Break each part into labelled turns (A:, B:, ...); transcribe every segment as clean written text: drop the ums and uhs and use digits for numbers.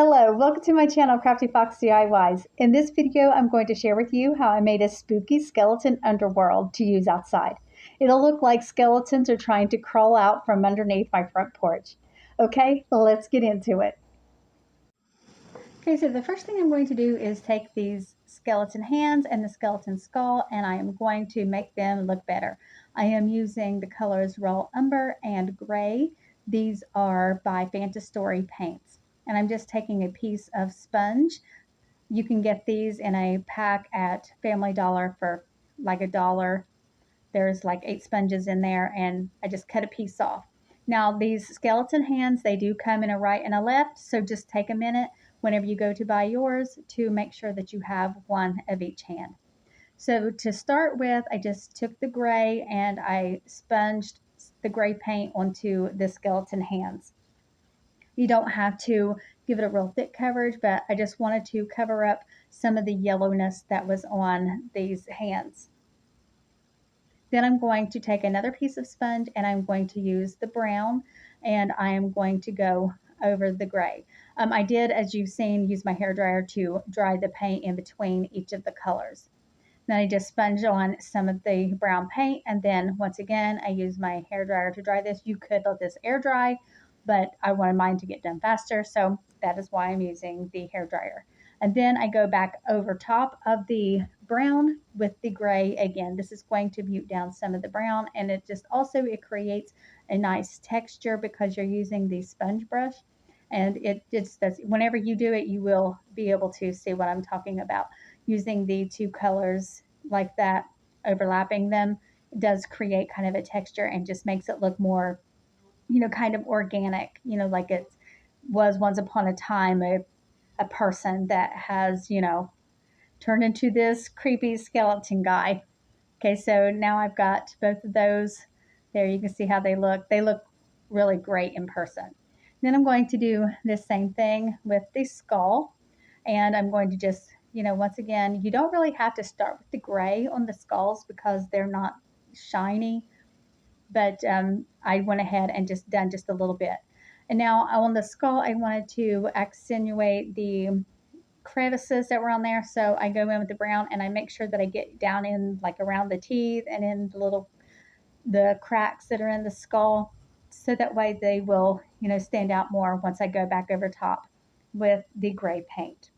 A: Hello, welcome to my channel, Crafty Fox DIYs. In this video, I'm going to share with you how I made a spooky skeleton underworld to use outside. It'll look like skeletons are trying to crawl out from underneath my front porch. Okay, well, let's get into it. Okay, so the first thing I'm going to do is take these skeleton hands and the skeleton skull, and I am going to make them look better. I am using the colors Raw Umber and Gray. These are by Fantastory Paints. And I'm just taking a piece of sponge. You can get these in a pack at Family Dollar for like $1. There's like 8 sponges in there, and I just cut a piece off. Now, these skeleton hands, they do come in a right and a left, so just take a minute whenever you go to buy yours to make sure that you have one of each hand. So to start with, I just took the gray and I sponged the gray paint onto the skeleton hands. You don't have to give it a real thick coverage, but I just wanted to cover up some of the yellowness that was on these hands. Then I'm going to take another piece of sponge and I'm going to use the brown, and I am going to go over the gray. I did, as you've seen, use my hairdryer to dry the paint in between each of the colors. Then I just sponge on some of the brown paint, and then once again I use my hairdryer to dry this. You could let this air dry, but I wanted mine to get done faster, so that is why I'm using the hairdryer. And then I go back over top of the brown with the gray again. This is going to mute down some of the brown, and it creates a nice texture because you're using the sponge brush. And that's whenever you do it, you will be able to see what I'm talking about. Using the two colors like that, overlapping them, does create kind of a texture and just makes it look more, kind of organic, like it was once upon a time a person that has, turned into this creepy skeleton guy. Okay, so now I've got both of those there. You can see how they look. They look really great in person. Then I'm going to do the same thing with the skull, and I'm going to just, once again, you don't really have to start with the gray on the skulls because they're not shiny, but I went ahead and just done just a little bit. And now on the skull, I wanted to accentuate the crevices that were on there. So I go in with the brown and I make sure that I get down in like around the teeth and in the cracks that are in the skull. So that way they will, stand out more once I go back over top with the gray paint.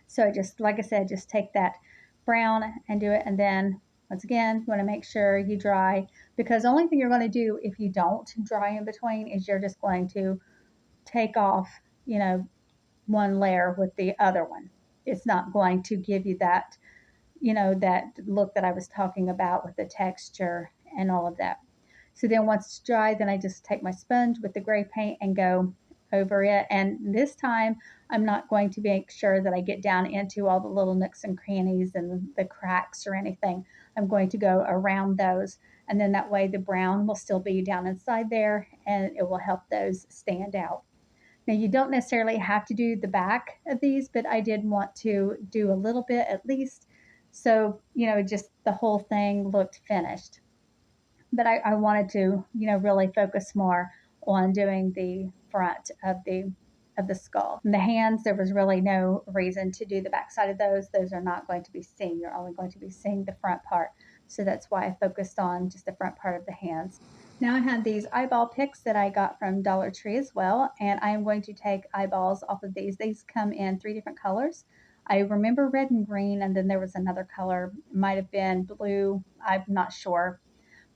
A: So just, like I said, just take that brown and do it. And then once again, you want to make sure you dry, because the only thing you're going to do if you don't dry in between is you're just going to take off, one layer with the other one. It's not going to give you that, that look that I was talking about with the texture and all of that. So then once it's dry, then I just take my sponge with the gray paint and go over it. And this time I'm not going to make sure that I get down into all the little nooks and crannies and the cracks or anything. I'm going to go around those. And then that way the brown will still be down inside there and it will help those stand out. Now, you don't necessarily have to do the back of these, but I did want to do a little bit at least. So, just the whole thing looked finished. But I wanted to, really focus more on doing the front of the skull. And the hands, there was really no reason to do the back side of those. Those are not going to be seen. You're only going to be seeing the front part. So that's why I focused on just the front part of the hands. Now I have these eyeball picks that I got from Dollar Tree as well, and I am going to take eyeballs off of these. These come in 3 different colors. I remember red and green, and then there was another color, might have been blue, I'm not sure,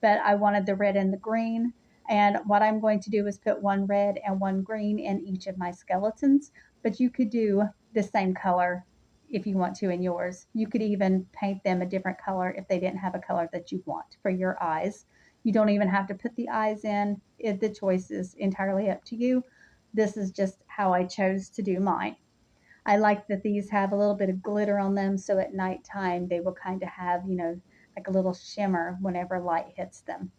A: but I wanted the red and the green. And what I'm going to do is put one red and one green in each of my skeletons, but you could do the same color if you want to in yours. You could even paint them a different color if they didn't have a color that you want for your eyes. You don't even have to put the eyes in. The choice is entirely up to you. This is just how I chose to do mine. I like that these have a little bit of glitter on them, so at nighttime they will kind of have, like a little shimmer whenever light hits them.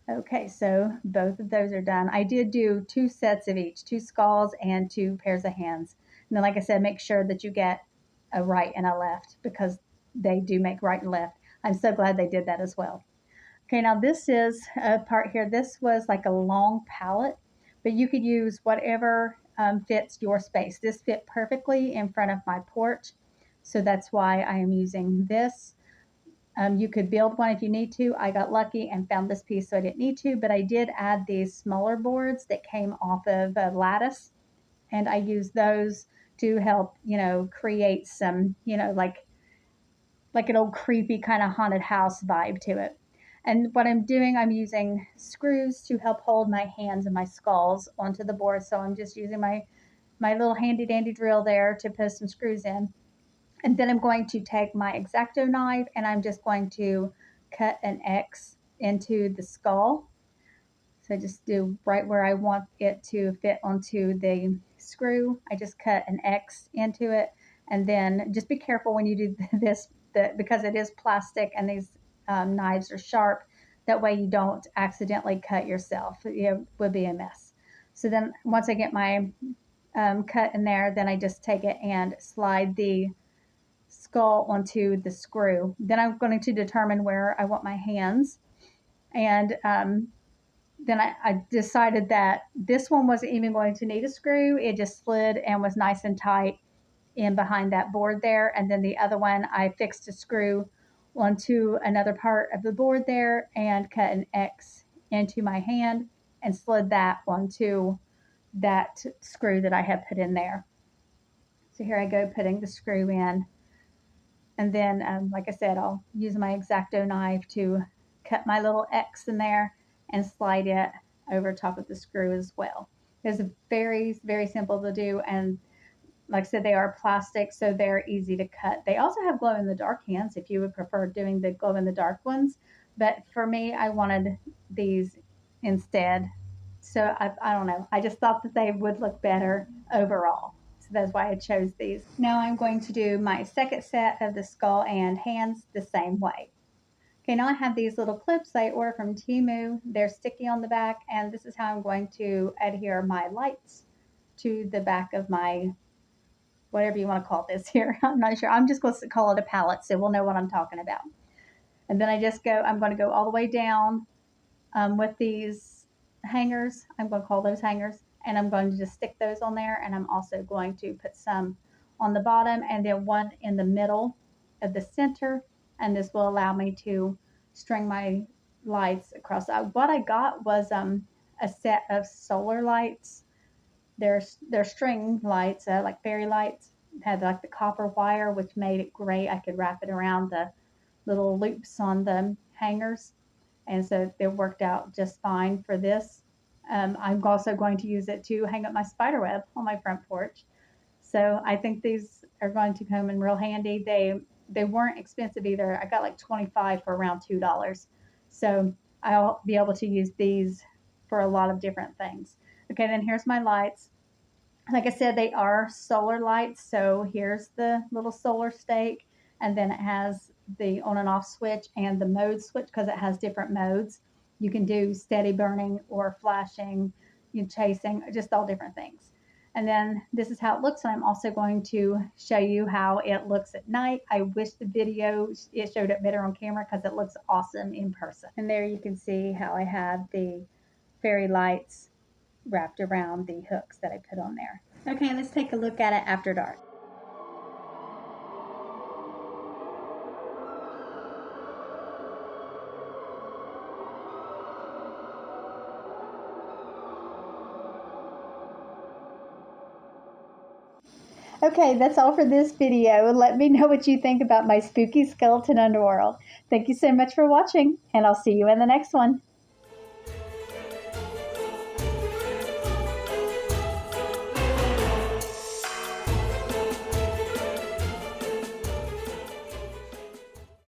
A: Okay, so both of those are done. I did do 2 sets of each, 2 skulls and 2 pairs of hands. And then, like I said, make sure that you get a right and a left because they do make right and left. I'm so glad they did that as well. Okay, now this is a part here. This was like a long palette, but you could use whatever fits your space. This fit perfectly in front of my porch, so that's why I am using this. You could build one if you need to. I got lucky and found this piece, so I didn't need to, but I did add these smaller boards that came off of a lattice, and I used those to help, create some, like an old creepy kind of haunted house vibe to it. And what I'm doing, I'm using screws to help hold my hands and my skulls onto the board. So I'm just using my little handy dandy drill there to put some screws in. And then I'm going to take my X-Acto knife and I'm just going to cut an X into the skull. So I just do right where I want it to fit onto the screw. I just cut an X into it. And then just be careful when you do this, because it is plastic and these knives are sharp. That way you don't accidentally cut yourself. It would be a mess. So then once I get my cut in there, then I just take it and slide the skull onto the screw. Then I'm going to determine where I want my hands. And then I decided that this one wasn't even going to need a screw. It just slid and was nice and tight in behind that board there. And then the other one, I fixed a screw onto another part of the board there and cut an X into my hand and slid that onto that screw that I had put in there. So here I go putting the screw in. And then, like I said, I'll use my X-Acto knife to cut my little X in there and slide it over top of the screw as well. It's very, very simple to do. And like I said, they are plastic, so they're easy to cut. They also have glow in the dark hands if you would prefer doing the glow in the dark ones. But for me, I wanted these instead. So I don't know. I just thought that they would look better overall. So that's why I chose these. Now I'm going to do my second set of the skull and hands the same way. Okay, now I have these little clips I ordered from Temu. They're sticky on the back, and this is how I'm going to adhere my lights to the back of my, whatever you want to call this here. I'm not sure. I'm just going to call it a palette, so we'll know what I'm talking about. And then I'm going to go all the way down with these hangers. I'm going to call those hangers, and I'm going to just stick those on there. And I'm also going to put some on the bottom and then one in the middle of the center. And this will allow me to string my lights across. What I got was a set of solar lights. They're string lights, like fairy lights. It had like the copper wire, which made it great. I could wrap it around the little loops on the hangers, and so it worked out just fine for this. I'm also going to use it to hang up my spider web on my front porch. So I think these are going to come in real handy. They weren't expensive either. I got like 25 for around $2. So I'll be able to use these for a lot of different things. Okay, then here's my lights. Like I said, they are solar lights. So here's the little solar stake, and then it has the on and off switch and the mode switch because it has different modes. You can do steady burning or flashing, chasing, just all different things. And then this is how it looks. And I'm also going to show you how it looks at night. I wish the video, it showed it better on camera because it looks awesome in person. And there you can see how I have the fairy lights wrapped around the hooks that I put on there. Okay, let's take a look at it after dark. Okay, that's all for this video. Let me know what you think about my spooky skeleton underworld. Thank you so much for watching, and I'll see you in the next one.